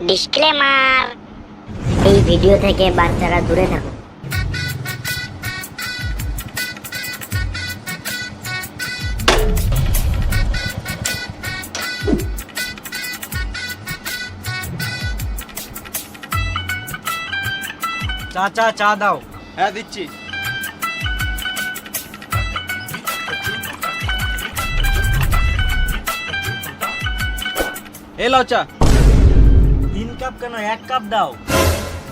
Disclaimer, এই video থেকে বাচ্চারা দূরে থাকুন। চাচা চা দাও। হ্যাঁ দিচ্ছি। এই লাও চা। 3 কাপ কেন, 1 কাপ দাও।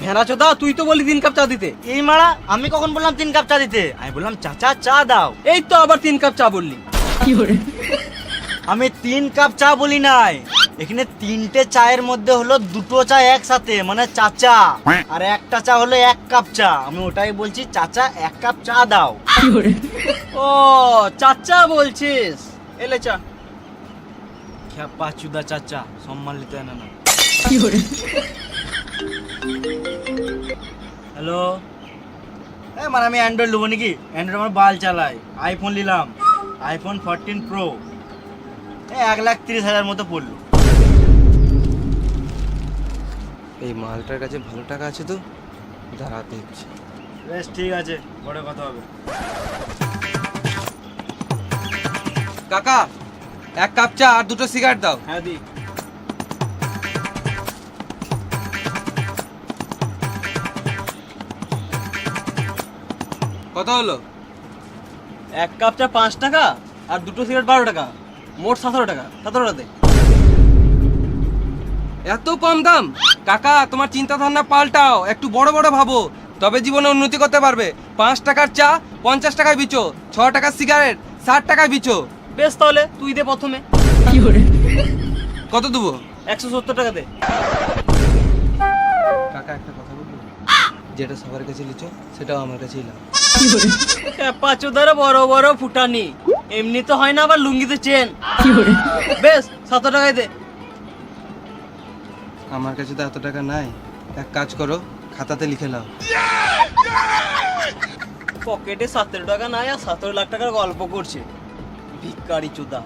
ভেড়া চোদা, তুই তো বলি 3 কাপ চা দিতে। এই মারা, আমি কখন বললাম 3 কাপ চা দিতে? আমি বললাম চাচা চা দাও। এই তো আবার 3 কাপ চা বললি। আমি 3 কাপ চা বলি নাই, এখানে 3টে চায়ের মধ্যে হলো 2টো চা একসাথে, মানে চাচা, আর একটা চা হলো 1 কাপ চা। আমি ওটাই বলছি, চাচা 1 কাপ চা দাও। ও চাচা বলছিস, এলে চা। খ্যাপা চুদা চাচা, সম্মান নিতে না না। হ্যালো, মানে আমি অ্যান্ড্রয়েড নেবো নাকি? অ্যান্ড্রয়েড আমার বাল চালাই। আইফোন নিলাম, আইফোন 14 প্রো, 1,30,000 মতো পড়লো। এই মালটার কাছে ভালো টাকা আছে তো, দাঁড়া দেখছি। বেশ ঠিক আছে, পরে কথা হবে। কাকা 1 কাপ চা আর 2টো সিগারেট দাও। হ্যাঁ দি। কত হলো? 1 কাপ চা 5 টাকা আর 2টো সিগারেট 12 টাকা, মোট 17 টাকা। 17 টাকা। এত কম দাম? কাকা তোমার চিন্তা ধারণা পাল্টাও, একটু বড় বড় ভাবো, তবে জীবনে উন্নতি করতে পারবে। 5 টাকার চা 50 টাকায় বিচো, 6 টাকার সিগারেট 60 টাকায় বিচো। বেশ তাহলে তুই দে প্রথমে। কত দেবো? 170 টাকা দে। কাকা একটা কথা বলবো, যেটা সবার কাছে লিচো সেটাও আমার কাছেই লাও। পাঁচুদারে বড় বড় ফুটানি, এমনি তো হয় না, আবার লুঙ্গিতে চেন। বেশ 7 টাকায় দে। আমার কাছে তো এত টাকা নাই, এক কাজ করো, খাতাতে লিখে নাও। পকেটে 17 টাকা নাই আর 17 লাখ টাকার গল্প করছে, ভিখারি চোদা।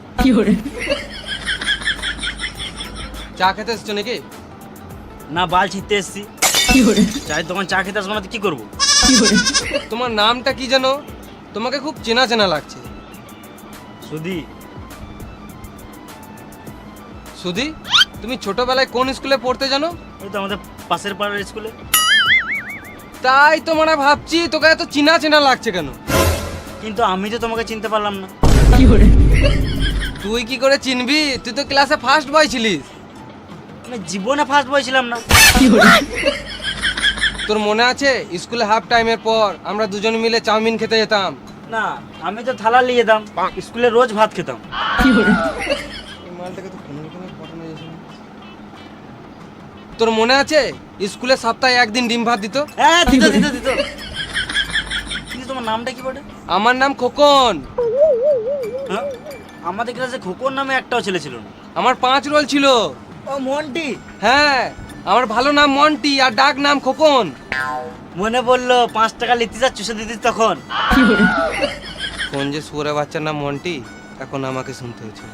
চা খেতে এসছো নাকি? না, বাল ছিটতে এসছি। চাই তখন চা খেতে আসবো না তো কি করবো? তোমার নামটা কি জানো? তোমাকে খুব চেনা চেনা লাগছে। সুধি। সুধি? তুমি ছোটবেলায় কোন স্কুলে পড়তে জানো? ওই তো আমাদের পাশের পাড়ার স্কুলে। তাই তো মানে ভাবছি তোকে এত চেনা চেনা লাগছে কেন। কিন্তু আমি তো তোমাকে চিনতে পারলাম না। তুই কি করে চিনবি? তুই তো ক্লাসে ফার্স্ট বয় ছিলিস। আমি জীবনে ফার্স্ট বয় ছিলাম না। তোর মনে আছে স্কুলে হাফ টাইমের পর আমরা দুজন মিলে চাউমিন খেতে যেতাম? না, আমি তো থালা নিয়ে যেতাম, স্কুলে রোজ ভাত খেতাম। এই মালটাকে তো কোনো রকমে পটানো যাচ্ছে না। তোর মনে আছে স্কুলে সপ্তাহে 1 দিন ডিম ভাত দিত? হ্যাঁ, দিত দিত দিত। কিন্তু তোমার নামটা কি বটে? আমার নাম খোকন। হ্যাঁ, আমাদের ক্লাসে খোকন নামে একটাও ছেলে ছিল না। আমার 5 রোল ছিল। ও মন্টি। হ্যাঁ, আমার ভালো নাম মন্টি আর ডাক নাম খোকন। মনে বললো 5 টাকা লিখতে যা চুষে দিতিস তখন। কোন যে সুরে বাচ্চার নাম মন্টি, এখন আমাকে শুনতে হয়েছে।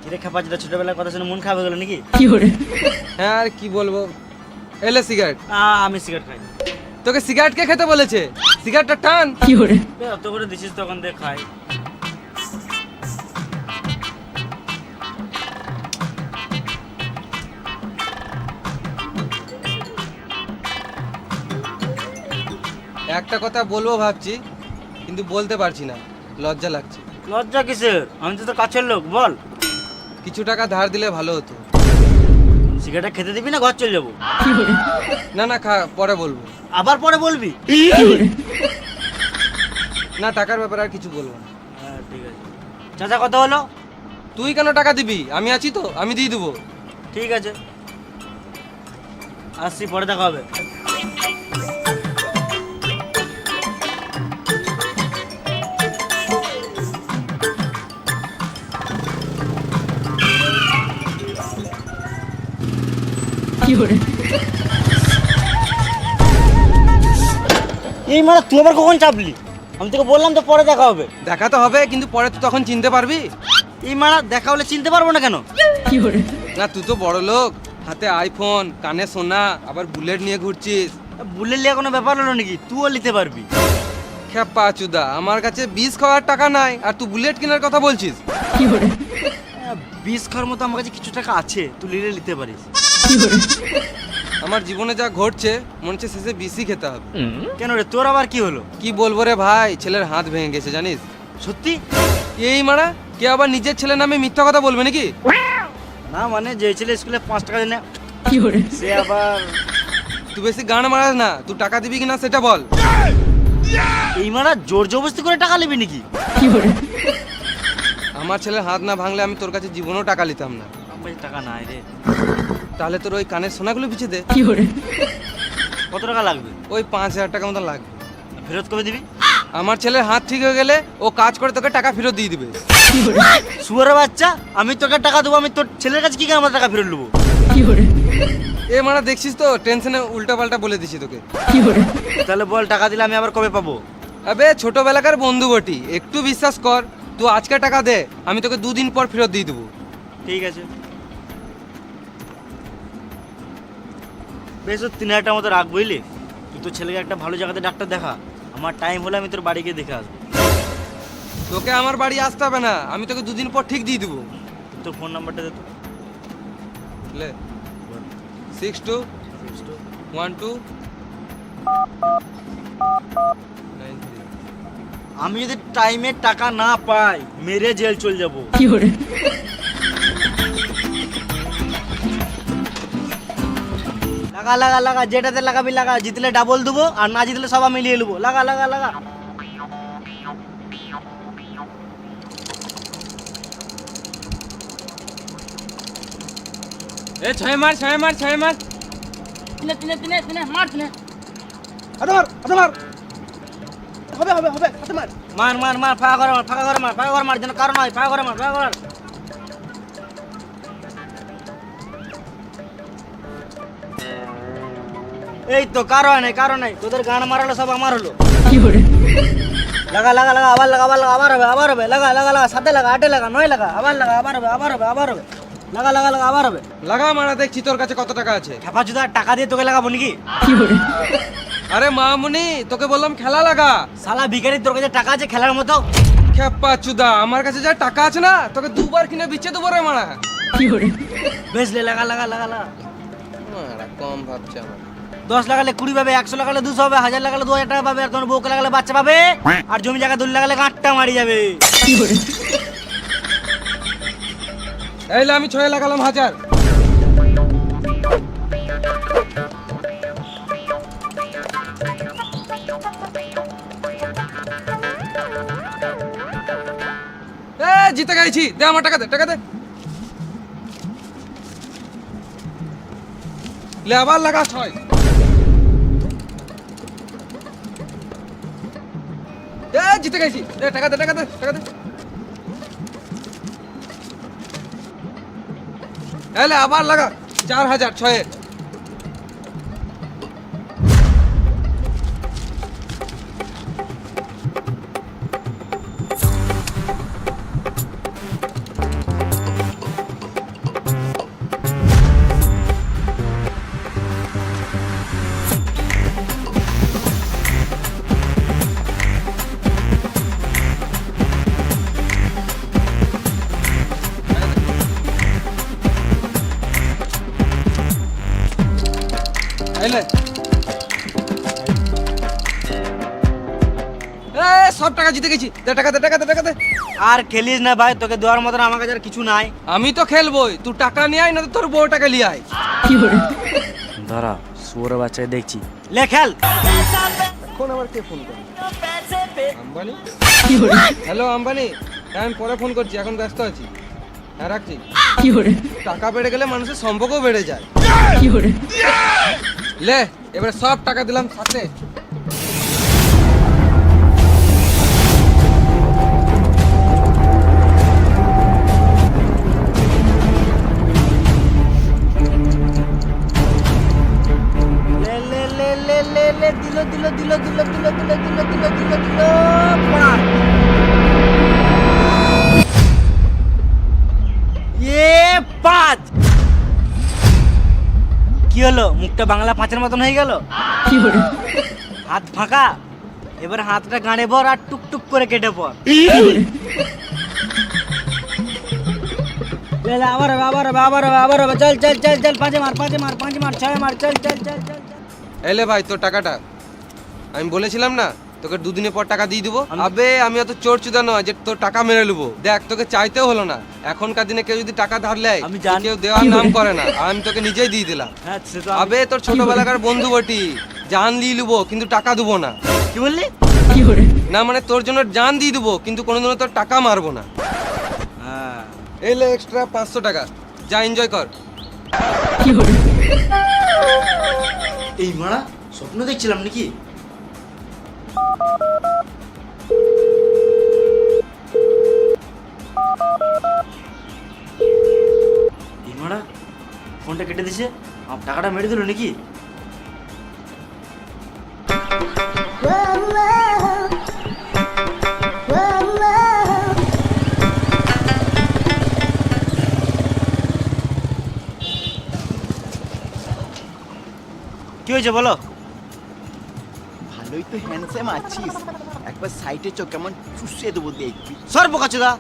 কিরে খাপা, যেটা ছোটবেলার কথা শুনে মন খারাপ হয়ে গেল নাকি? হ্যাঁ আর কি বলবো। এলে সিগারেট। আমি সিগারেট খাই। তোকে সিগারেট কে খেতে বলেছে? সিগারেটটা টান। অত করে দিছিস তখন দেখ খাই। একটা কথা বলবো ভাবছি, কিন্তু বলতে পারছি না, লজ্জা লাগছে। লজ্জা কিসের? আমি তো তোর কাছের লোক, বল। কিছু টাকা ধার দিলে ভালো হতো। সিগারেটটা খেতে দিবি না ঘর চলে যাবো? না না খা, পরে বলবো। আবার পরে বলবি? না, টাকার ব্যাপারে আর কিছু বলবো না। হ্যাঁ ঠিক আছে। চাচা কত হলো? তুই কেন টাকা দিবি? আমি আছি তো, আমি দিয়ে দেবো। ঠিক আছে, আসছি, পরে দেখা হবে। এই মানে তুই আবার কখন চাপলি? আমি তোকে বললাম তো পরে দেখা হবে। দেখা তো হবে, কিন্তু পরে তুই তখন চিনতে পারবি। এই মারা দেখা হলে চিনতে পারবো না কেন? না তুই তো বড় লোক, হাতে আইফোন, কানে সোনা, আবার বুলেট নিয়ে ঘুরছিস। বুলেট লিয়া কোনো ব্যাপার হলো নাকি? তুইও নিতে পারবি। খেপা চুদা, আমার কাছে 20 খাওয়ার টাকা নাই আর তুই বুলেট কেনার কথা বলছিস? 20 খাওয়ার মতো আমার কাছে কিছু টাকা আছে, তুই নিতে পারিস। আমার জীবনে যা ঘটছে মনে হচ্ছে শেষে বিসি খেতে হবে। কেন রে, তোর আবার কি হলো? কি বলবো রে ভাই, ছেলের হাত ভেঙে গেছে জানিস? সত্যি? এই মারা, কে আবার নিজের ছেলের নামে মিথ্যা কথা বলবে নাকি? না মানে যে ছেলে স্কুলে 5 টাকা দেয় না সে আবার। তুই বেশি গান মারাস না, তুই টাকা দিবি কিনা সেটা বল। এই মারা জোর জবরদস্তি করে টাকা নিবি নাকি? আমার ছেলের হাত না ভাঙলে আমি তোর কাছে জীবনেও টাকা নিতাম না। আমার কাছে টাকা নাই রে। তাহলে তোর ওই কানের সোনাগুলো পিছিয়ে দে। কত টাকা লাগবে? ওই 5000 টাকা মতো লাগবে। ফেরত কবে দিবি? আমার ছেলের হাত ঠিক হয়ে গেলে ও কাজ করে তোকে টাকা ফেরত দিয়ে দিবে। শুয়ারের বাচ্চা, আমি তোকে টাকা দেবো, আমি তোর ছেলের কাছে কি করে আমার টাকা ফেরত নেবো? এ মারা দেখছিস তো, টেনশনে উল্টা পাল্টা বলে দিছি তোকে। তাহলে বল, টাকা দিলে আমি আবার কবে পাবো? আবে ছোটবেলাকার বন্ধু বটি, একটু বিশ্বাস কর। তুই আজকে টাকা দে, আমি তোকে 2 দিন পর ফেরত দিয়ে দেবো। ঠিক আছে, বেশ 3000 টাকার মতো রাখ, বুঝলি? তুই তোর ছেলেকে একটা ভালো জায়গাতে ডাক্তার দেখা, আমার টাইম হলে আমি তোর বাড়ি গিয়ে দেখে আসবো। তোকে আমার বাড়ি আসতে হবে না, আমি তোকে 2 দিন পর ঠিক দিয়ে দেবো। তোর ফোন নাম্বারটা দে তো। লে 6212 93। আমি যদি টাইমে টাকা না পাই মেরে জেল চলে যাবো। লাগা লাগা লাগা, যেটাতে লাগাবি লাগা, জিতলে ডাবল দেবো আর না জিতলে সব মিলিয়ে নেবো। লাগা লাগা লাগা। এ ছয় মার ছয় মার ছয় মার। মার মার মার, ফাঁকা করে মার, ফাঁকা করে মার, ফাঁকা করে মার, যেন কারণ হয়, ফাঁকা করে মার, ফাঁকা করে মার। এই তো কারণ নাই, কারণ নাই, তোদের গান মারালো সব আমার হলো। লাগা লাগা লাগা, আবার লাগা, আবার লাগা, আবার হবে, আবার হবে, লাগা লাগা লাগা, 7 লাগা, 8 লাগা, 9 লাগা, আবার লাগা, আবার হবে, আবার হবে, আবার হবে, লাগা লাগা লাগা, আবার হবে। লাগা মারা, দেখছি তোর কাছে কত টাকা আছে। খেপা চুদা, টাকা দিয়ে তোকে লাগাবো নাকি? আরে মামুনি, তোকে বললাম খেলা লাগা। শালা ভিখারি, তোর কাছে টাকা আছে খেলার মতো? খেপা চুদা, আমার কাছে যা টাকা আছে না তোকে 2 বার কিনে বিচ্ছে দেবো রে মারা। বেশ লে, লাগা লাগা লাগা লাগা। মারা কম ভাবছে আমার। 10 লাগালে 20 পাবে, 100 লাগালে 200 হবে, 1000 লাগালে 2000 টাকা পাবে, আর তোমার বউকে লাগালে বাচ্চা পাবে, আর জমি জায়গা দূর লাগালে গাঁটটা মারি যাবে। এইলে আমি 6 লাগালাম 1000। এ জিতে গেছি, দে আমার টাকা দে, টাকা দে। লে আবার লাগা 6। এ জিতে গেছি, দে টাকা দে, টাকা দে, টাকা দে। এলে আবার লাগা 4000 6। এলে এ সব টাকা জিতে গেছি, দে টাকা দে, টাকা দে, টাকা দে। আর খেলিস না ভাই, তোকে দেওয়ার মতন আমার কাছে আর কিছু নাই। আমি তো খেলবই, তুই টাকা নিয়ে আয় না তো তোর বউ টাকা নিয়ে আয়। ধরা শুয়োরের বাচ্চাকে দেখছি, লে খেল। এখন আবার কে ফোন করে? আম্বানি। হ্যালো আম্বানি, আমি পরে ফোন করছি, এখন ব্যস্ত আছি। হ্যাঁ রাখছি। টাকা বেড়ে গেলে মানুষের সম্পর্কও বেড়ে যায়। লে এবারে সব টাকা দিলাম সাথে। লে লে লে লে লে লে, দিল দিল দিল দিল দিল দিল দিল দিল দিল দিল, পাঁচ। এ 5 কি হলো, মুখটা বাংলা পাঁচের মতন হয়ে গেল? হাত ফাঁকা, এবার হাতটা গাঁড়ে ভর আর টুকটুক করে কেটে পর। আবার চল চল চল চল, পাঁচে মার পাঁচে মার পাঁচে মার ছয় মার, চল চল চল চল। এলে ভাই তোর টাকাটা, আমি বলেছিলাম না তোকে দুদিনের পর টাকা দিয়ে দিবো। আবে আমি অত চোর চুদা নয় যে তোর টাকা মেরে নেবো। দেখ তোকে চাইতেও হলো না, এখনকার দিনে কেউ যদি টাকা ধার নেয় আমি জানি। কেউ দেওয়ার নাম করে না, আমি তোকে নিজেই দিয়ে দিলাম। হ্যাঁ সে তো আবে তোর ছোটবেলাকার বন্ধু বটি, জান দিয়ে নেবো কিন্তু টাকা দেবো না। কি বললি? না মানে তোর জন্য জান দিয়ে দেবো কিন্তু কোনোদিনও তোর টাকা মারবো না। হ্যাঁ এলে এক্সট্রা 500 টাকা, যা এনজয় কর। এই মারা স্বপ্ন দেখছিলাম নাকি? এই মারা ফোনটা কেটে দিছে, আমার টাকাটা মেরে দিল নাকি? কি হয়েছে বলো? ভালোই তো হ্যান্ডসাম আছিস, একবার সাইটে চোখ কেমন চুষে দেবো দেখবি। সর বোকাচোদা।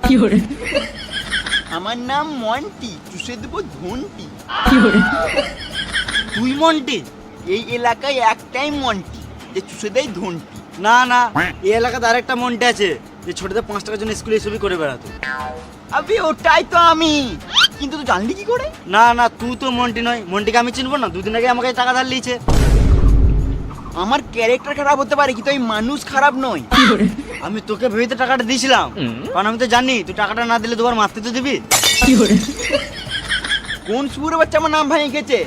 আমার নাম মন্টি, চুষে দেবো ধনটি। তুই মন্টি? এই এলাকায় একটাই মন্টি যে চুষে দেয় ধনটি। না না, এই এলাকাতে আরেকটা মন্টি আছে যে ছোটদের 5 টাকার জন্য স্কুলে এসবই করে বেড়াতো। আবে ওটাই তো আমি, কিন্তু তুই জানলি কি করে? না না, তুই তো মন্টি নয়। মন্টিকে আমি চিনবো না? দুদিন আগে আমাকে টাকা ধার লিয়েছে। আমার ক্যারেক্টার খারাপ হতে পারে কিন্তু এই মানুষ খারাপ নয়। আমি তোকে ভেবে টাকাটা দিয়েছিলাম, কারণ আমি তো জানি তুই টাকাটা না দিলে দুবার মারতে তো দিবি। কোন সুরের বাচ্চা আমার নাম ভেঙে গেছে?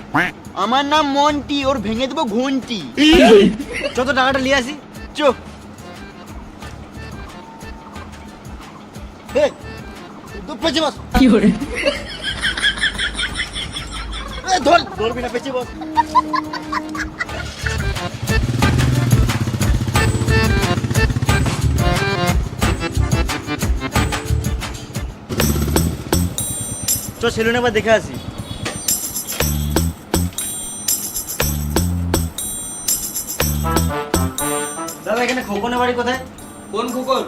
আমার নাম মন্টি, ওর ভেঙে দেবো ঘন্টি। যত টাকাটা নিয়ে আসি। চোখ পেঁচে বস, ধর ধরবি না, পেঁচে বস। চ সেলুন এবার দেখে আসি। দাদা এখানে খোকনের বাড়ি কোথায়? কোন খোকন?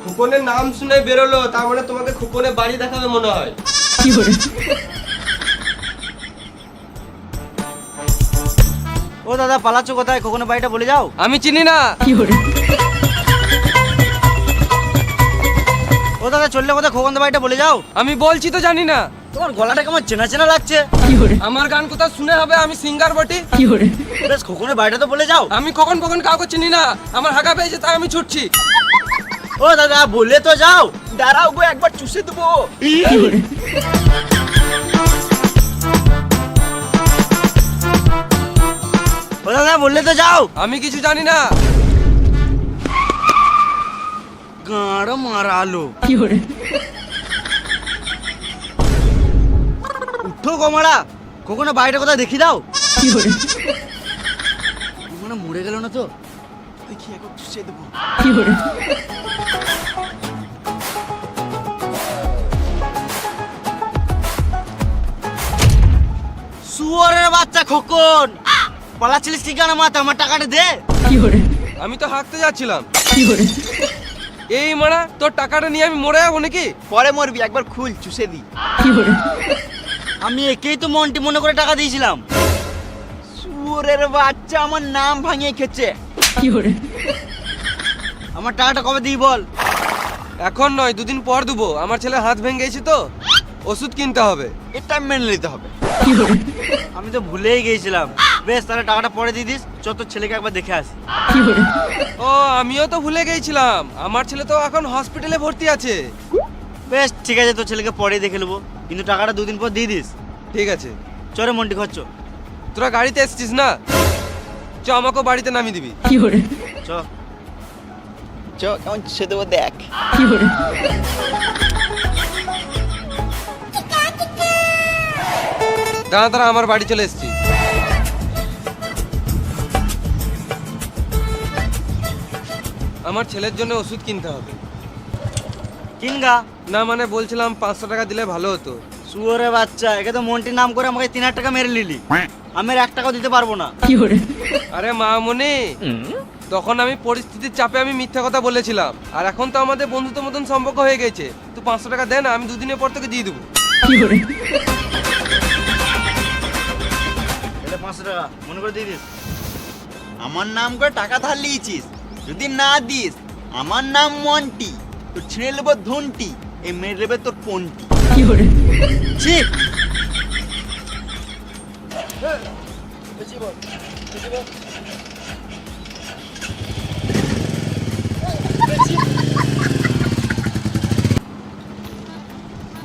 খোকনের নাম শুনে বেরোলো, তার মানে তোমাকে খোকনের বাড়ি দেখাবে মনে হয়। ও দাদা পালাচ্ছ কোথায়? খোকনের বাড়িটা বলে যাও। আমি চিনি না। ও দাদা চললে কোথায়? খোকনের বাড়িটা বলে যাও। আমি বলছি তো জানি না। তোমার গলাটা কেমন চেনা চেনা লাগছে। আমার গান কোথাও শুনে হবে? আমি সিঙ্গার বটি। বেশ খোকনের বাড়িটা তো বলে যাও। আমি কখন কখন কাউকে চিনি না, আমার হাগা পেয়েছে তাই আমি ছুটছি। ও দাদা বললে তো যাও। দাঁড়াও গো, একবার চুষে দেবো। ও দাদা বললে তো যাও। আমি কিছু জানি না। গাঁড় মারালো। উঠো কমলা, খোকনের বাড়িটা কোথায় দেখি দাও। খোকনা মরে গেল না তো? দেখি একবার চুষে দেবো। শুয়োরের বাচ্চা খোকন, পালাচ্ছিলিস কি কেন? মাথা আমার টাকাটা দে। আমি তো হাঁকতে যাচ্ছিলাম। এই মারা তোর টাকাটা নিয়ে আমি মরে যাবো নাকি? পরে মরবি, একবার খুল চুষে দি। আমি একেই তো মন্টি মনে করে টাকা দিয়েছিলাম। সুরের বাচ্চা আমার নাম ভাঙিয়ে খেছে। আমার টাকাটা কবে দিই বল? এখন নয়, দুদিন পর দেবো। আমার ছেলে হাত ভেঙে গেছে তো, ওষুধ কিনতে হবে। এটা মেনে নিতে হবে। আমি তো ভুলেই গিয়েছিলাম। বেশ তাহলে টাকাটা পরে দিয়ে দিস। চ তোর ছেলেকে একবার দেখে আসি। ও আমিও তো ভুলে গেছিলাম, আমার ছেলে তো এখন হসপিটালে ভর্তি আছে। বেশ ঠিক আছে, তোর ছেলেকে পরে দেখে নেবো, কিন্তু টাকাটা দুদিন পর দিয়ে দিস। ঠিক আছে। চরে মন্টি খরচ। তোরা গাড়িতে এসছিস না, চ আমাকেও বাড়িতে নামিয়ে দিবি। চ চ কেমন চুষে দেবো দেখ। দাঁড়া দাঁড়া, আমার বাড়ি চলে এসছি। আমার ছেলের জন্য ওষুধ কিনতে হবে। কিনগা। না মানে বলছিলাম 500 টাকা দিলে ভালো হতো, শুয়োরে বাচ্চা, একে তো মন্টির নাম করে আমাকে 3000 টাকা মেরে নিলি। আমি আর 1 টাকাও দিতে পারবো না। আরে মামুনি, তখন আমি পরিস্থিতির চাপে আমি মিথ্যা কথা বলেছিলাম, আর এখন তো আমাদের বন্ধুত্ব মতন সম্পর্ক হয়ে গেছে। তুই 500 টাকা দে না, আমি 2 দিনের পর তোকে দিয়ে দেবো। এটা 500 টাকা মনে করে দিয়ে দিস। আমার নাম করে টাকা ধার লিয়েছিস, যদি না দিস আমার নাম মন্টি, তোর ছিঁড়ে নেবো ধুনটি, এই মেরে নেবে তোর পন্টি। ছি,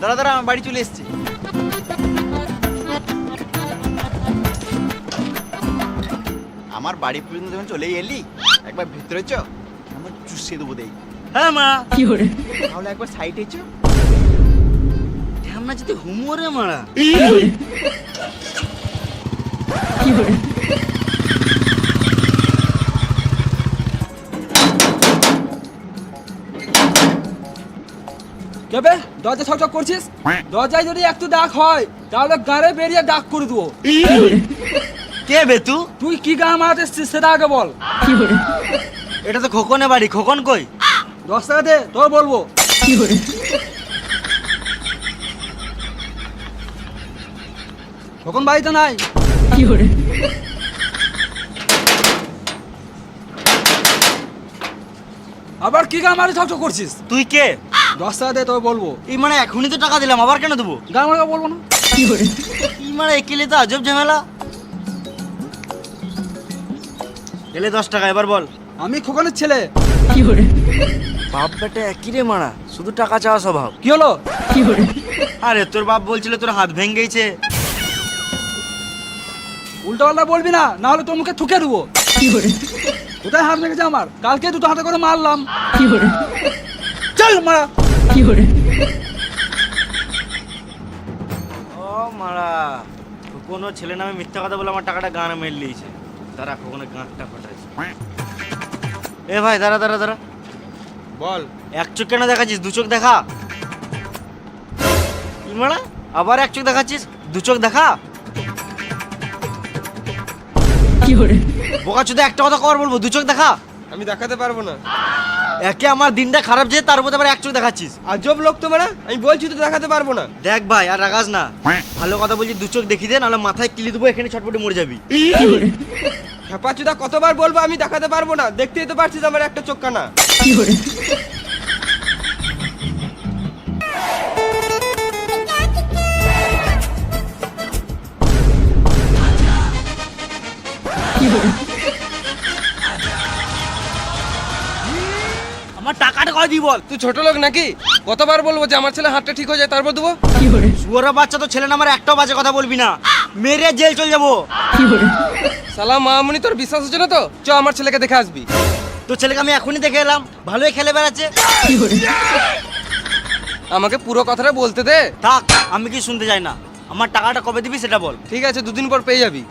দাঁড়া দাঁড়া, আমার বাড়ি চলে এসেছি। আমার বাড়ি পর্যন্ত যখন চলে এলি, একবার ভেতরে চ, আমার চুষিয়ে দেবো দেই। হ্যাঁ মা, তাহলে একবার সাইডে চ। ঢ্যামনা যদি হুমোরে মারা। কেবে দরজা ছকছক করছিস? দরজায় যদি একটু ডাক হয় তাহলে গাড়ে বেরিয়ে ডাক করে দেবো। কে বে তু? তুই কি গান মারাতে এসছিস সেটা আগে বল। এটা তো খোকনের বাড়ি। খোকন কই? 10 টাকা দে, তোর বলবো। তখন বাড়িতে নাই। আবার কি গান মারি ছকছক করছিস? তুই কে? 10 টাকা দে, তোর বলবো। এই মানে এখনই তো টাকা দিলাম, আবার কেন দেবো? গান মারা বলবো না। এই মানে একেলে তো আজব ঝামেলা। এলে 10 টাকা, এবার বল। আমি খোকনের ছেলে। বাপ বেটা একই রে মারা, শুধু টাকা চাওয়া স্বভাব। কি হলো? আরে তোর বাপ বলছিল তোর হাত ভেঙে গেছে। উল্টো পাল্টা বলবি না, না হলে তোর মুখে থুকে দেবো। কোথায় হাত ভেঙেছে আমার? কালকে 2 হাতে করে মারলাম। চল মারা। ও মারা, কোনো ছেলে নামে মিথ্যা কথা বলে আমার টাকাটা গান মেরে নিয়েছে। তারা কখনো গাঁটটা ফাটাইছে। এ ভাই দাঁড়া দাঁড়া দাঁড়া, বল। 1 চোখ কেন দেখাচ্ছিস? 2 চোখ দেখা। কি মারা, আবার 1 চোখ দেখাচ্ছিস? 2 চোখ দেখা। বোকা চোদা, একটা কথা কর বলবো, 2 চোখ দেখা। আমি দেখাতে পারবো না। একে আমার দিনটা খারাপ যে, তার উপর আবার 1 চোখ দেখাচ্ছিস। আজব লোক তো মারা, আমি বলছি তো দেখাতে পারবো না। দেখ ভাই, আর রাগাস না। ভালো কথা বলছি, 2 চোখ দেখি দে, নাহলে মাথায় কিলি দেবো, এখানে ছটপটে মরে যাবি। হ্যাপাচুদা, কতবার বলবো আমি দেখাতে পারবো না? দেখতেই তো পারছিস আমার একটা চোখ কানা। আমার টাকাটা কয় দি বল। তুই ছোট লোক নাকি? কতবার বলবো যে আমার ছেলে হাতটা ঠিক হয়ে যায় তারপর দেবো? শুয়োরা বাচ্চা, তো ছেলে নামার একটাও বাজে কথা বলবি না, মেরে জেল চলে যাবো। সালাম মামুনি, তোর বিশ্বাস হচ্ছে না তো? চ আমার ছেলেকে দেখে আসবি। তোর ছেলেকে আমি এখনই দেখে এলাম, ভালোই খেলে বেড়াচ্ছে। আমাকে পুরো কথাটা বলতে দে। থাক, আমি কি শুনতে চাই না। আমার টাকাটা কবে দিবি সেটা বল। ঠিক আছে, 2 দিন পর পেয়ে যাবি।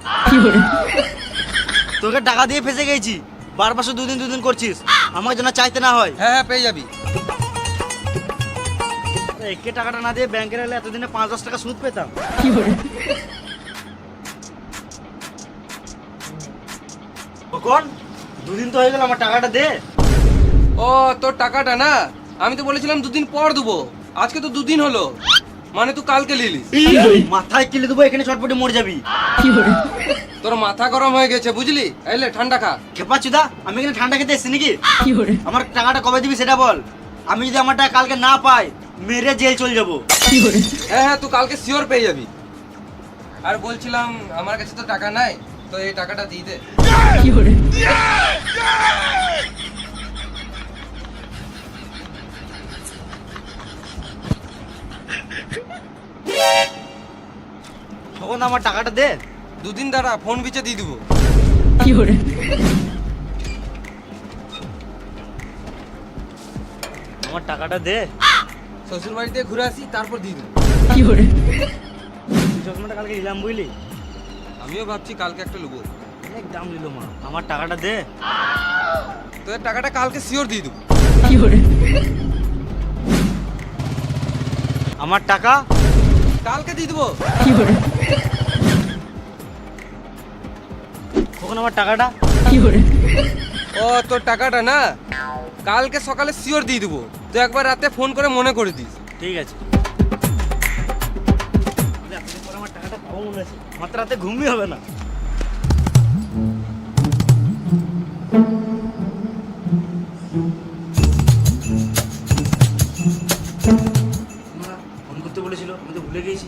তোকে টাকা দিয়ে ফেসে গেছি, বারবার শুধু 2 দিন করছিস, আমার জন্য চাইতে না হয়। হ্যাঁ হ্যাঁ, পেয়ে যাবি। একে টাকাটা না দিয়ে ব্যাংকে রাখলে এতদিনে 5-10 টাকা সুদ পেতাম। কখন 2 দিন তো হয়ে গেল, আমার টাকাটা দে। ও, তোর টাকাটা না? আমি তো বলেছিলাম 2 দিন পর দেবো, আজকে তো 2 দিন হলো, মানে তুই কালকে লিলিস। মাথায় কিলে দেবো, এখানে ছটপটে মরে যাবি। তোর মাথা গরম হয়ে গেছে বুঝলি? এলে ঠান্ডা খা। খেপা চুদা, আমি এখানে ঠান্ডা খেতে এসেছি নাকি? আমার টাকাটা কবে দিবি সেটা বল। আমি যদি আমার টাকা কালকে না পাই, মেরে জেল চলে যাবো। হ্যাঁ হ্যাঁ, তুই কালকে শিওর পেয়ে যাবি। আর বলছিলাম, আমার কাছে তো টাকা নাই, তো এই টাকাটা দিয়ে দে। তখন আমার টাকাটা দে। 2 দিন দাঁড়া, ফোন বিচে দিয়ে দিব। আমার টাকাটা দে। শ্বশুর বাড়িতে ঘুরে আসি, তারপর দিয়ে দেবো। চশমাটা কালকে নিলাম বুঝলি, আমিও ভাবছি কালকে একটা নেবো। অনেক দাম নিল মা। আমার টাকাটা দে। তোদের টাকাটা কালকে শিওর দিয়ে দেবো। আমার টাকা কালকে দিয়ে দেবো। কখন আমার টাকাটা? ও তোর টাকাটা না, কালকে সকালে শিওর দিয়ে দেবো, তুই একবার রাতে ফোন করে মনে করে দিস। ঠিক আছে। এতদিন পর আমার টাকাটা পাবো মনে আছে, আমার তো রাতে ঘুমই হবে না। ফোন করতে বলেছিল, আমি তো ভুলে গেছি।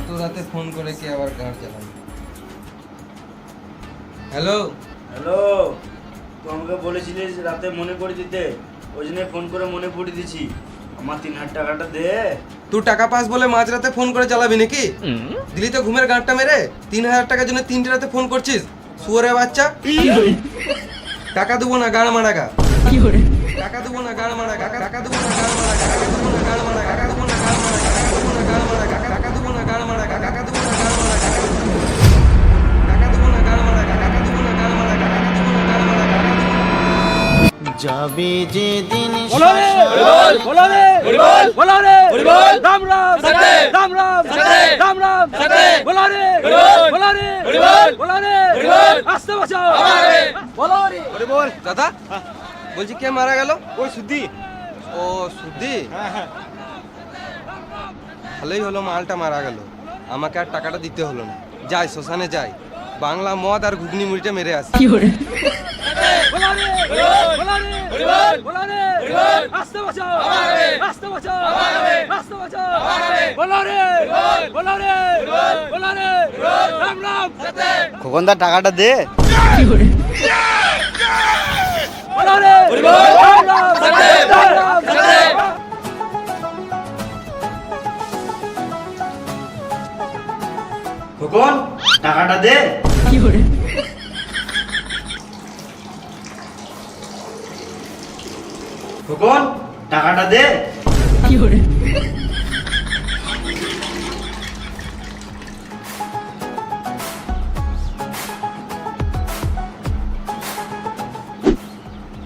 তো রাতে ফোন করে কি আবার গাঁট জ্বালাম। হ্যালো, হ্যালো, তো আমাকে বলেছিলিস রাতে মনে করে দিতে, ওই জন্য ফোন করে মনে পড়ে দিছি। আমার 3000 টাকাটা দে। তুই টাকা পাস বলে মাঝরাতে ফোন করে চালাবি নাকি? দিলি তো ঘুমের গাঁটটা মেরে 3000 টাকার জন্য 3টে রাতে ফোন করছিস, শুয়োরের বাচ্চা। টাকা দেবো না, গাড় মারা গা। টাকা দেবো না, গাড় মারা গা। টাকা দেবো না, গাড় মারা গা। টাকা দেবো না, গাড় মারা গা। টাকা দেবো না, গাড় মারা গা। টাকা দেবো না, গাড় মারা গা। টাকা দেবো না, গাড় মারা গা। টাকা দেবো না, গাড় মারা গা। টাকা দেবো না, গাড় মারা গা। টাকা দেবো না, গাড় মারা গা। যাবে যে দিন बोलो रे बोलो रे बोलो रे राम राम राम राम राम राम बोलो रे बोलो रे बोलो रे आस्ते बचाओ बोलो रे বল। দাদা, বলছি কে মারা গেল? ওই সুদ্ধি। ও সুদ্ধি, ভালোই হলো মালটা মারা গেল, আমাকে আর টাকাটা দিতে হলো না। যাই শ্মশানে যাই, বাংলা মদ আর ঘুগনি মুড়িটা মেরে আসি। बोलो रे बोलो रे आस्ते बचाओ आस्ते बचाओ आस्ते बचाओ बोलो रे बोलो रे बोलो रे राम राम খোকনদার টাকাটা দে। बोलो रे राम राम राम राम খোকন টাকাটা দে। খোকন টাকাটা দে।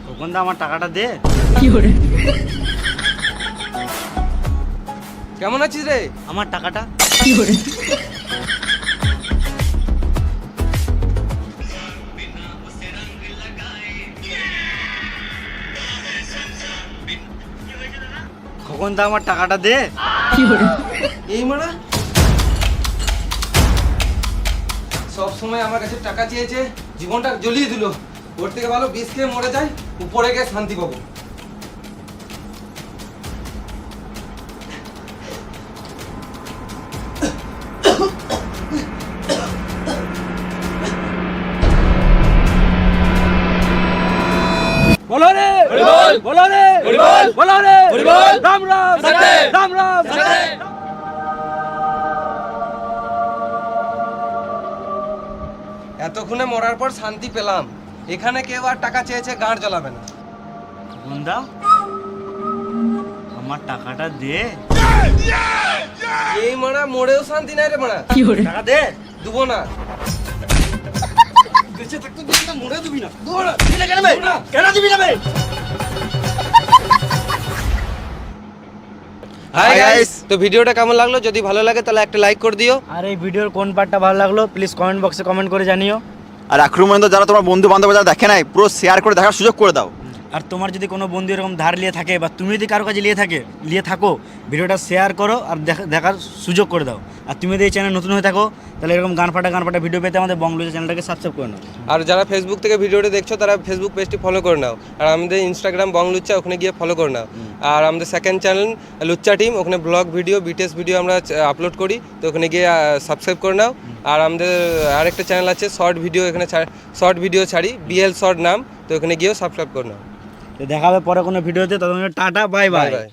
খোকনদা আমার টাকাটা দে। কেমন আছিস রে? আমার টাকাটা। খোকনদা আমার টাকাটা দে। এই মারা সব সময় আমার কাছে টাকা চেয়েছে, জীবনটা জ্বলিয়ে দিল। ওর থেকে ভালো বিষ খেয়ে মরে যায়, উপরে গিয়ে শান্তি পাবো। बोलो रे बोलो रे बोलो रे राम राम राम राम এতক্ষণে মরার পর শান্তি পেলাম, এখানে কেউ আর টাকা চেয়েছে গাঁট জ্বলাবে না। খোকনদা আমার টাকাটা দে। এই মারা মরেও শান্তি নাই রে মারা। টাকা দে। দেবো না। বেঁচে থাকতে দিবি না, মরে দিবি না। দিবি না কেন বে? কেন দিবি না বে? হাই গাইস, তো ভিডিওটা কেমন লাগলো? যদি ভালো লাগে তাহলে একটা লাইক করে দিও। আর এই ভিডিওর কোন পার্টটা ভালো লাগলো প্লিজ কমেন্ট বক্সে কমেন্ট করে জানিও। আর আক্রমণ তো যারা তোমার বন্ধু বান্ধব যারা দেখে নাই, পুরো শেয়ার করে দেখার সুযোগ করে দাও। আর তোমার যদি কোনো বন্ধু এরকম ধার নিয়ে থাকে বা তুমি যদি কারো কাছে নিয়ে থাকো ভিডিওটা শেয়ার করো আর দেখার সুযোগ করে দাও। আর তুমি যদি এই চ্যানেল নতুন হয়ে থাকো তাহলে এরকম গান ফাটা ভিডিও পেতে আমাদের বংলুচা চ্যানেলটাকে সাবস্ক্রাইব করে নাও। আর যারা ফেসবুক থেকে ভিডিওটা দেখছো তারা ফেসবুক পেজটি ফলো করে নাও। আর আমাদের ইনস্টাগ্রাম বংলুচ্চা, ওখানে গিয়ে ফলো করে নাও। আর আমাদের সেকেন্ড চ্যানেল লুচ্চা টিম, ওখানে ব্লগ ভিডিও বিটিএস ভিডিও আমরা আপলোড করি, তো ওখানে গিয়ে সাবস্ক্রাইব করে নাও। আর আমাদের আরেকটা চ্যানেল আছে শর্ট ভিডিও, এখানে শর্ট ভিডিও ছাড়ি, বিএল শর্ট নাম, তো ওখানে গিয়েও সাবস্ক্রাইব করে নাও। তো দেখা হবে পরে কোনো ভিডিওতে, ততক্ষণ টাটা বাই বাই। বাই।